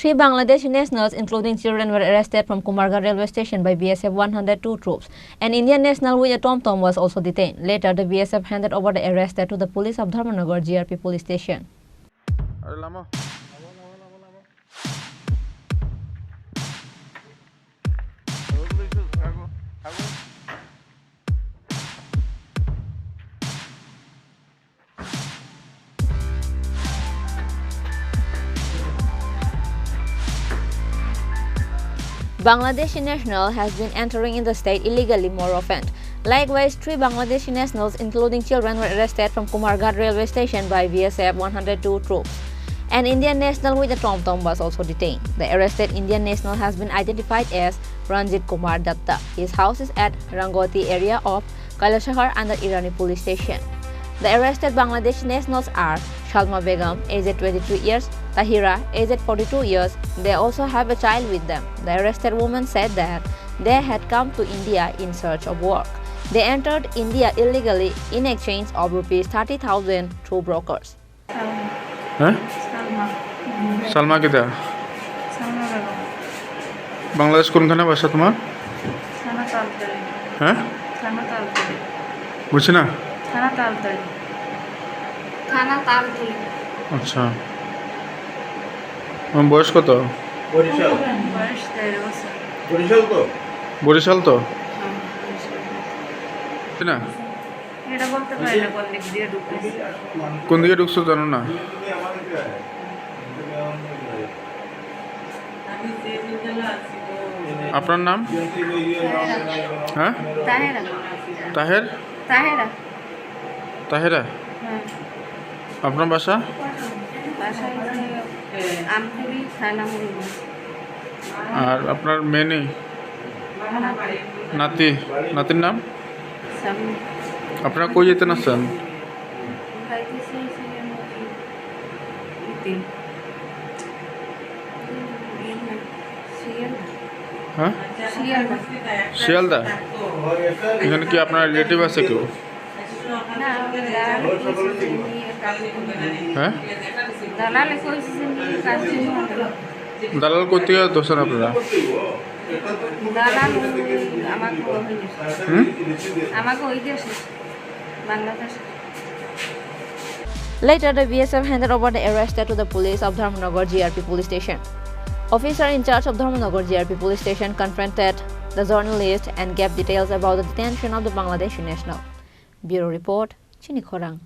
3 Bangladeshi nationals, including children, were arrested from Kumarghat railway station by BSF 102 troops. An Indian national with a tom-tom was also detained. Later, the BSF handed over the arrested to the police of Dharmanagar GRP police station. Bangladeshi national has been entering in the state illegally more often. Likewise, 3 Bangladeshi nationals, including children, were arrested from Kumarghat railway station by BSF 102 troops. An Indian national with a tom-tom was also detained. The arrested Indian national has been identified as Ranjit Kumar Datta. His house is at Rangoti area of Kailashahar under Irani police station. The arrested Bangladeshi nationals are Shalma Begum, aged 23 years, Tahira, aged 42 years. They also have a child with them. The arrested woman said that they had come to India in search of work. They entered India illegally in exchange of rupees 30,000 through brokers. Salma কিতা বাংলাদেশ কোনখানে বাসা তোমার? হ্যাঁ বুঝছি না। আচ্ছা, আমার বয়স কত? বরিশাল তো না? কোন দিকে ঢুকছো জানো না? আপনার নাম? হ্যাঁ, তাহের। তাহেরা, আপনার বাসা? আর আপনার মেয়ে নেই? নাতি? নাতির নাম? আপনারা কই যেতে আসছেন? হ্যাঁ, শিয়ালদা। এখানে কি আপনার রিলেটিভ আছে কেউ? হ্যাঁ, দালাল করতে দোষেন আপনারা? Later, the BSF handed over the arrested to the police of Dharmanagar GRP police station. Officer in charge of Dharmanagar GRP police station confronted the journalist and gave details about the detention of the Bangladeshi national. Bureau report, Chini Khorang.